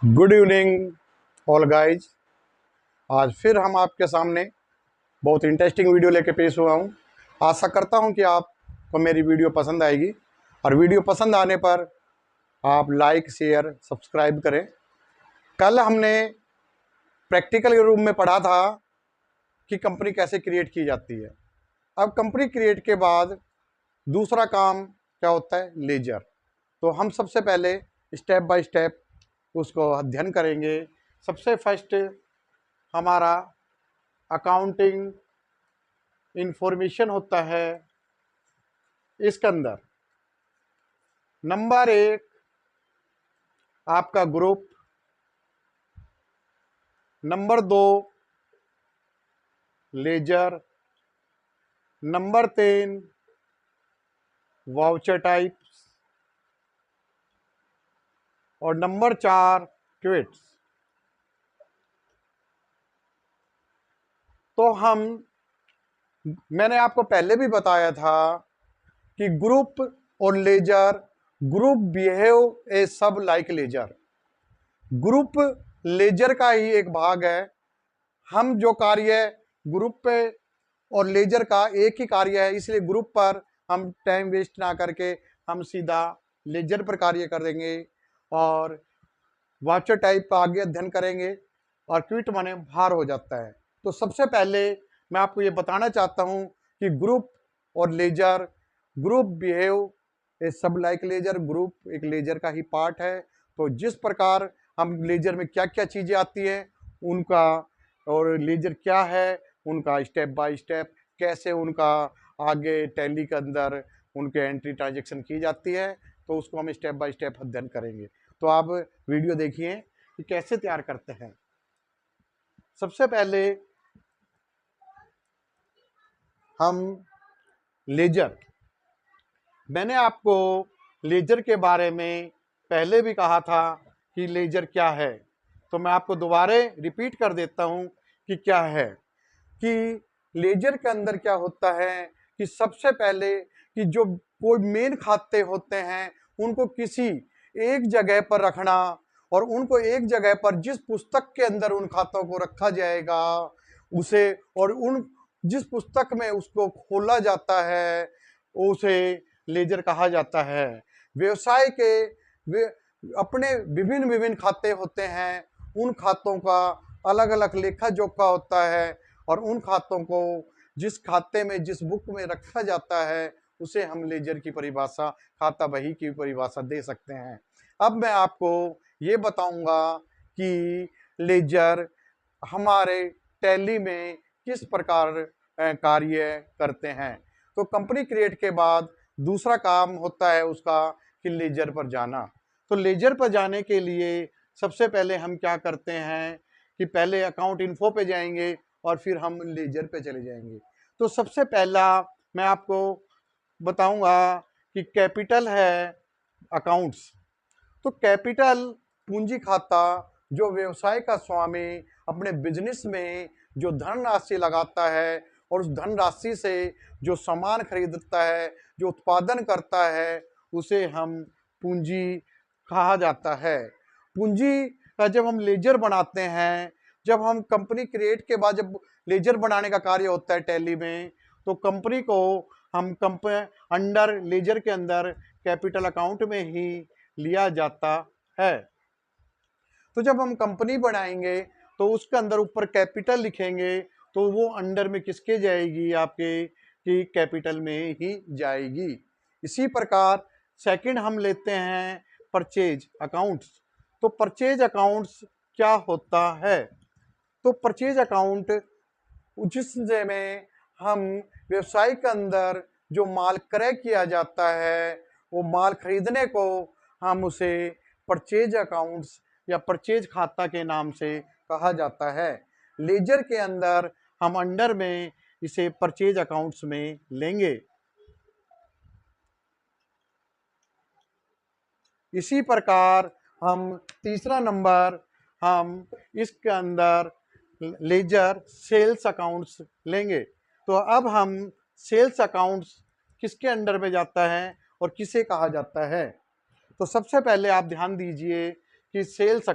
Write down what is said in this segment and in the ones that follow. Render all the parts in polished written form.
Good evening all guys. आज फिर हम आपके सामने बहुत इंटरेस्टिंग वीडियो लेके पेश हुआ हूँ। आशा करता हूँ कि आपको मेरी वीडियो पसंद आएगी और वीडियो पसंद आने पर आप लाइक शेयर सब्सक्राइब करें। कल हमने प्रैक्टिकल के रूम में पढ़ा था कि कंपनी कैसे क्रिएट की जाती है। अब कंपनी क्रिएट के बाद दूसरा काम क्या होता है, लेजर। तो हम सबसे पहले स्टेप बाय स्टेप उसको अध्ययन करेंगे। सबसे फर्स्ट हमारा अकाउंटिंग इंफॉर्मेशन होता है। इसके अंदर नंबर 1 आपका group, number 2 ledger, number 3 voucher types और नंबर 4 क्विट्स। तो मैंने आपको पहले भी बताया था कि ग्रुप और लेजर, ग्रुप बिहेव ए सब लाइक लेजर। ग्रुप लेजर का ही एक भाग है। हम जो कार्य ग्रुप पे और लेजर का एक ही कार्य है, इसलिए ग्रुप पर हम टाइम वेस्ट ना करके हम सीधा लेजर पर कार्य करेंगे और वाचर टाइप का आगे अध्ययन करेंगे। और क्विट माने भार हो जाता है। तो सबसे पहले मैं आपको ये बताना चाहता हूँ कि ग्रुप और लेजर, ग्रुप बिहेव ए सब लाइक लेजर, ग्रुप एक लेजर का ही पार्ट है। तो जिस प्रकार हम लेजर में क्या क्या चीज़ें आती हैं उनका, और लेजर क्या है उनका स्टेप बाय स्टेप कैसे उनका आगे टैली के अंदर उनके एंट्री ट्रांजैक्शन की जाती है, तो उसको हम स्टेप बाय स्टेप अध्ययन करेंगे। तो आप वीडियो देखिए कि कैसे तैयार करते हैं। सबसे पहले हम लेजर, मैंने आपको लेजर के बारे में पहले भी कहा था कि लेजर क्या है। तो मैं आपको दोबारा रिपीट कर देता हूं कि क्या है। कि लेजर के अंदर क्या होता है कि सबसे पहले कि जो कोई मेन खाते होते हैं उनको किसी एक जगह पर रखना, और उनको एक जगह पर जिस पुस्तक के अंदर उन खातों को रखा जाएगा उसे, और उन जिस पुस्तक में उसको खोला जाता है उसे लेजर कहा जाता है। व्यवसाय के वे अपने विभिन्न विभिन्न खाते होते हैं, उन खातों का अलग अलग लेखा जोखा होता है, और उन खातों को जिस खाते में जिस बुक में रखा जाता है उसे हम लेजर की परिभाषा, खाता बही की परिभाषा दे सकते हैं। अब मैं आपको ये बताऊंगा कि लेजर हमारे टैली में किस प्रकार कार्य करते हैं। तो कंपनी क्रिएट के बाद दूसरा काम होता है उसका कि लेजर पर जाना। तो लेजर पर जाने के लिए सबसे पहले हम क्या करते हैं कि पहले अकाउंट इन्फो पे जाएंगे और फिर हम लेजर पे चले जाएंगे। तो सबसे पहला मैं आपको बताऊंगा कि कैपिटल है अकाउंट्स। तो कैपिटल पूंजी खाता, जो व्यवसाय का स्वामी अपने बिजनेस में जो धनराशि लगाता है और उस धनराशि से जो सामान खरीदता है, जो उत्पादन करता है, उसे हम पूंजी कहा जाता है। पूंजी का जब हम लेजर बनाते हैं, जब हम कंपनी क्रिएट के बाद जब लेजर बनाने का कार्य होता है टैली में, तो कंपनी को हम अंडर लेजर के अंदर कैपिटल अकाउंट में ही लिया जाता है। तो जब हम कंपनी बनाएंगे तो उसके अंदर ऊपर कैपिटल लिखेंगे, तो वो अंडर में किसके जाएगी, आपके कि कैपिटल में ही जाएगी। इसी प्रकार सेकंड हम लेते हैं परचेज अकाउंट्स। तो परचेज अकाउंट्स क्या होता है? तो परचेज अकाउंट जिसमें हम व्यवसाय के अंदर जो माल क्रय किया जाता है, वो माल खरीदने को हम उसे परचेज अकाउंट्स या परचेज खाता के नाम से कहा जाता है। लेजर के अंदर हम अंडर में इसे परचेज अकाउंट्स में लेंगे। इसी प्रकार हम तीसरा नंबर हम इसके अंदर लेजर सेल्स अकाउंट्स लेंगे। तो अब हम सेल्स अकाउंट्स किसके अंडर में जाता है और किसे कहा जाता है? तो सबसे पहले आप ध्यान दीजिए कि सेल्स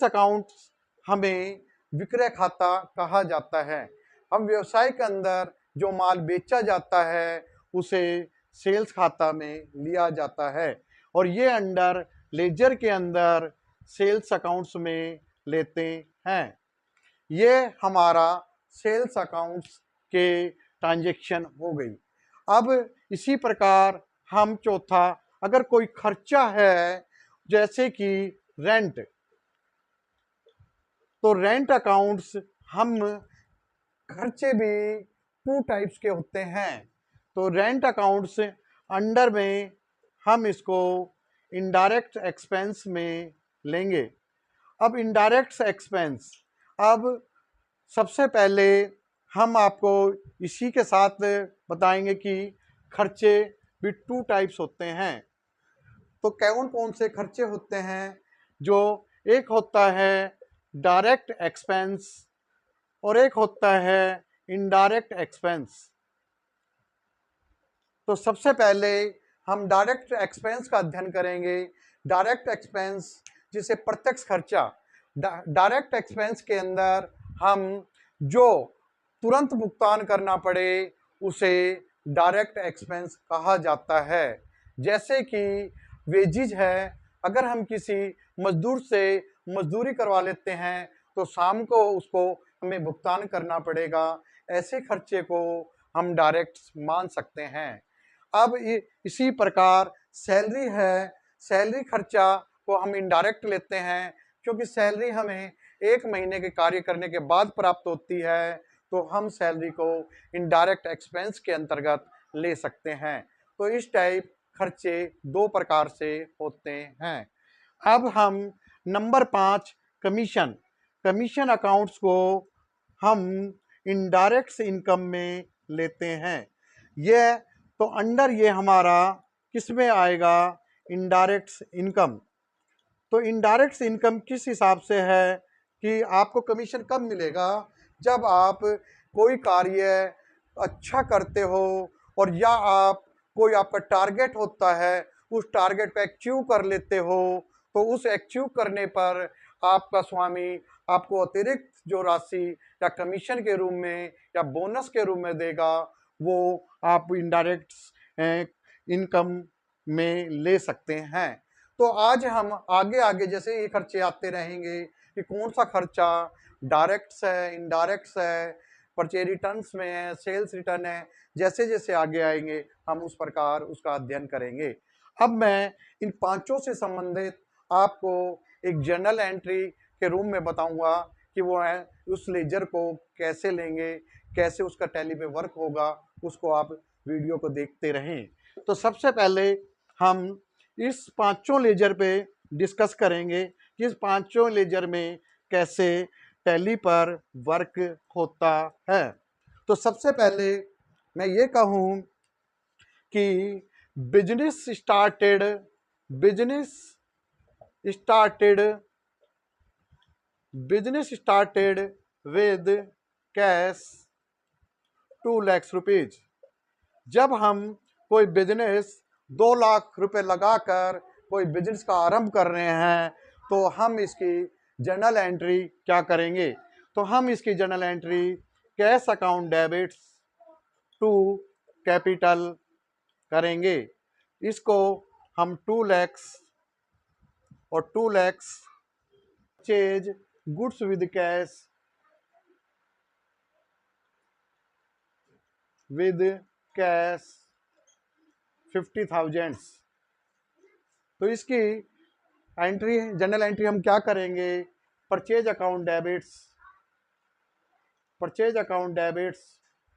अकाउंट्स हमें विक्रय खाता कहा जाता है। हम व्यवसाय के अंदर जो माल बेचा जाता है उसे सेल्स खाता में लिया जाता है और ये अंडर लेजर के अंदर सेल्स अकाउंट्स में लेते हैं। ये हमारा सेल्स अकाउंट्स के ट्रांजैक्शन हो गई। अब इसी प्रकार हम चौथा, अगर कोई खर्चा है जैसे कि रेंट, तो रेंट अकाउंट्स हम खर्चे भी 2 टाइप्स के होते हैं। तो रेंट अकाउंट्स अंडर में हम इसको इनडायरेक्ट एक्सपेंस में लेंगे। अब इनडायरेक्ट एक्सपेंस, अब सबसे पहले हम आपको इसी के साथ बताएंगे कि खर्चे भी 2 टाइप्स होते हैं। तो कौन कौन से खर्चे होते हैं? जो एक होता है डायरेक्ट एक्सपेंस और एक होता है इनडायरेक्ट एक्सपेंस। तो सबसे पहले हम डायरेक्ट एक्सपेंस का अध्ययन करेंगे। डायरेक्ट एक्सपेंस जिसे प्रत्यक्ष खर्चा, डायरेक्ट एक्सपेंस के अंदर हम जो तुरंत भुगतान करना पड़े उसे डायरेक्ट एक्सपेंस कहा जाता है। जैसे कि वेजिज है, अगर हम किसी मजदूर से मजदूरी करवा लेते हैं तो शाम को उसको हमें भुगतान करना पड़ेगा। ऐसे खर्चे को हम डायरेक्ट मान सकते हैं। अब इसी प्रकार सैलरी है, सैलरी खर्चा को हम इनडायरेक्ट लेते हैं क्योंकि सैलरी हमें 1 महीने के कार्य करने के बाद प्राप्त होती है, तो हम सैलरी को इनडायरेक्ट एक्सपेंस के अंतर्गत ले सकते हैं। तो इस टाइप खर्चे 2 प्रकार से होते हैं। अब हम नंबर 5 कमीशन अकाउंट्स को हम इनडायरेक्ट इनकम में लेते हैं। ये तो अंडर ये हमारा किस में आएगा? Indirect income. तो इनडायरेक्ट इनकम किस हिसाब से है कि आपको कमीशन कब मिलेगा? जब आप कोई कार्य अच्छा करते हो और या आप कोई आपका टारगेट होता है, उस टारगेट को अचीव कर लेते हो, तो उस अचीव करने पर आपका स्वामी आपको अतिरिक्त जो राशि या कमीशन के रूप में या बोनस के रूप में देगा, वो आप इनडायरेक्ट इनकम में ले सकते हैं। तो आज हम आगे आगे जैसे ये खर्चे आते रहेंगे कि कौन सा खर्चा डायरेक्ट्स है, इनडायरेक्ट्स है, परचेज रिटर्न्स में है, सेल्स रिटर्न है, जैसे जैसे आगे आएंगे हम उस प्रकार उसका अध्ययन करेंगे। अब मैं इन 5 से संबंधित आपको एक जर्नल एंट्री के रूप में बताऊंगा कि वो है उस लेजर को कैसे लेंगे, कैसे उसका टैली में वर्क होगा, उसको आप वीडियो को देखते रहें। तो सबसे पहले हम इस 5 लेजर पे डिस्कस करेंगे कि इस 5 लेजर में कैसे टैली पर वर्क होता है। तो सबसे पहले मैं ये कहूँ कि business started with cash 2 lakh rupees. जब हम कोई बिजनेस 2 लाख रुपए लगाकर कोई बिजनेस का आरंभ कर रहे हैं, तो हम इसकी जर्नल एंट्री क्या करेंगे? तो हम इसकी journal entry cash account debits to capital करेंगे। इसको हम 2 लाख और 2 lakh purchase goods with cash 50,000। तो इसकी एंट्री, जनरल एंट्री हम क्या करेंगे? Purchase account debits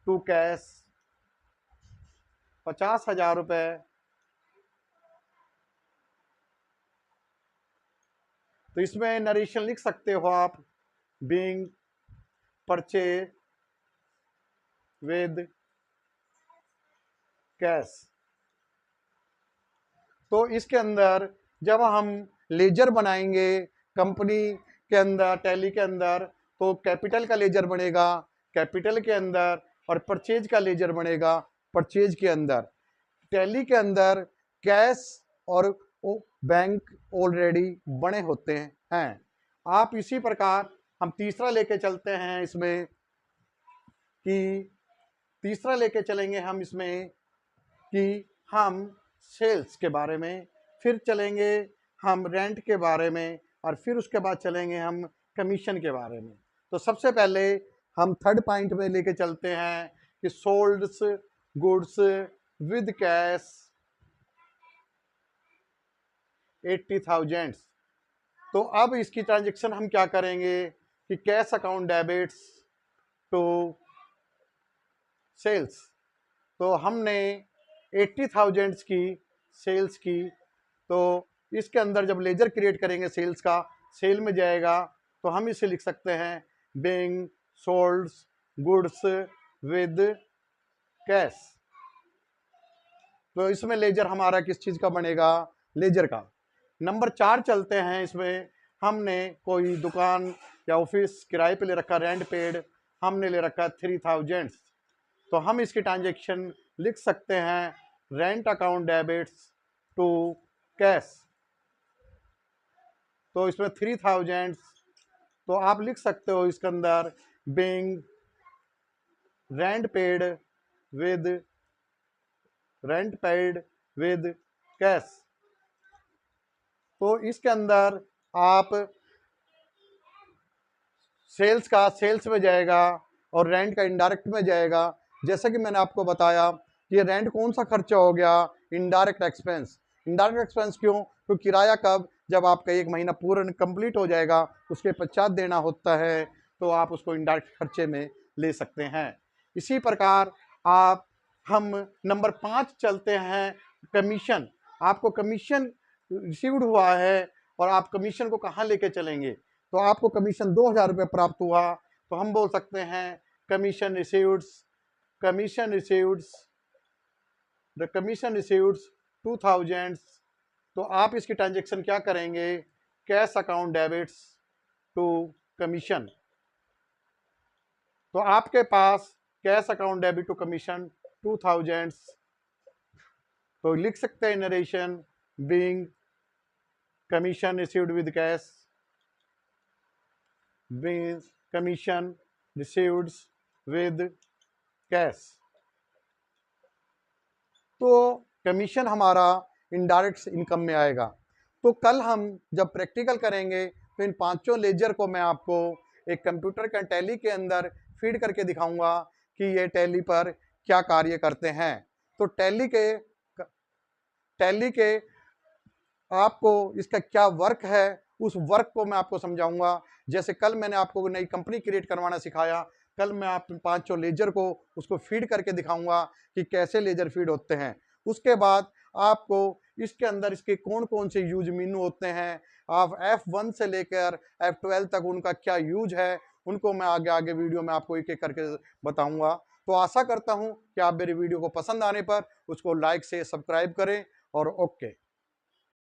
to cash 50,000 रुपए। तो इसमें नरेशन लिख सकते हो आप, बीइंग परचेज विद कैश। तो इसके अंदर जब हम लेजर बनाएंगे कंपनी के अंदर, टैली के अंदर, तो कैपिटल का लेजर बनेगा कैपिटल के अंदर और परचेज का लेजर बनेगा परचेज के अंदर। टैली के अंदर कैश और बैंक ऑलरेडी बने होते हैं। आप इसी प्रकार हम तीसरा लेके चलते हैं इसमें कि तीसरा लेके चलेंगे हम इसमें कि हम सेल्स के बारे में, फिर चलेंगे हम रेंट के बारे में, और फिर उसके बाद चलेंगे हम कमीशन के बारे में। तो सबसे पहले हम थर्ड पॉइंट में लेके चलते हैं कि सोल्ड्स गुड्स विद कैश 80,000। तो अब इसकी ट्रांजेक्शन हम क्या करेंगे कि cash account debits to sales. तो हमने 80,000 की सेल्स की, तो इसके अंदर जब लेजर क्रिएट करेंगे सेल्स का, सेल में जाएगा, तो हम इसे लिख सकते हैं being sold goods with cash. तो इसमें लेजर हमारा किस चीज़ का बनेगा? लेजर का। नंबर 4 चलते हैं। इसमें हमने कोई दुकान या ऑफिस किराए पे ले रखा, रेंट पेड हमने ले रखा 3,000। तो हम इसकी ट्रांजेक्शन लिख सकते हैं rent account debits to cash. तो इसमें 3,000, तो आप लिख सकते हो इसके अंदर being rent paid with cash. तो इसके अंदर आप सेल्स का सेल्स में जाएगा और रेंट का इनडायरेक्ट में जाएगा। जैसा कि मैंने आपको बताया कि ये रेंट कौन सा खर्चा हो गया? Indirect expense. इनडायरेक्ट एक्सपेंस क्यों? तो किराया कब? जब आपका 1 महीना पूरा कंप्लीट हो जाएगा, उसके पश्चात देना होता है, तो आप उसको इनडायरेक्ट खर्चे में ले सकते हैं। इसी प्रकार हम नंबर 5 चलते हैं, कमीशन। आपको कमीशन रिसीव्ड हुआ है और आप कमीशन को कहाँ लेके चलेंगे? तो आपको कमीशन 2,000 रुपये प्राप्त हुआ, तो हम बोल सकते हैं कमीशन रिसीव्ड्स 2,000। तो आप इसकी ट्रांजेक्शन क्या करेंगे? Cash account debits to commission. तो आपके पास cash account debit to commission 2,000, तो लिख सकते हैं narration being commission received with cash, being commission received with cash. तो कमीशन हमारा इनडायरेक्ट इनकम में आएगा। तो कल हम जब प्रैक्टिकल करेंगे तो इन 5 लेजर को मैं आपको एक कंप्यूटर का टैली के अंदर फीड करके दिखाऊंगा कि ये टैली पर क्या कार्य करते हैं। तो टैली के आपको इसका क्या वर्क है, उस वर्क को मैं आपको समझाऊंगा। जैसे कल मैंने आपको नई कंपनी क्रिएट करवाना सिखाया, कल मैं आप 5 लेजर को उसको फीड करके दिखाऊंगा कि कैसे लेजर फीड होते हैं। उसके बाद आपको इसके अंदर इसके कौन कौन से यूज मीनू होते हैं, आप F1 से लेकर F12 तक उनका क्या यूज है, उनको मैं आगे आगे वीडियो में आपको एक एक करके बताऊंगा। तो आशा करता हूं कि आप मेरी वीडियो को पसंद आने पर उसको लाइक से सब्सक्राइब करें और ओके।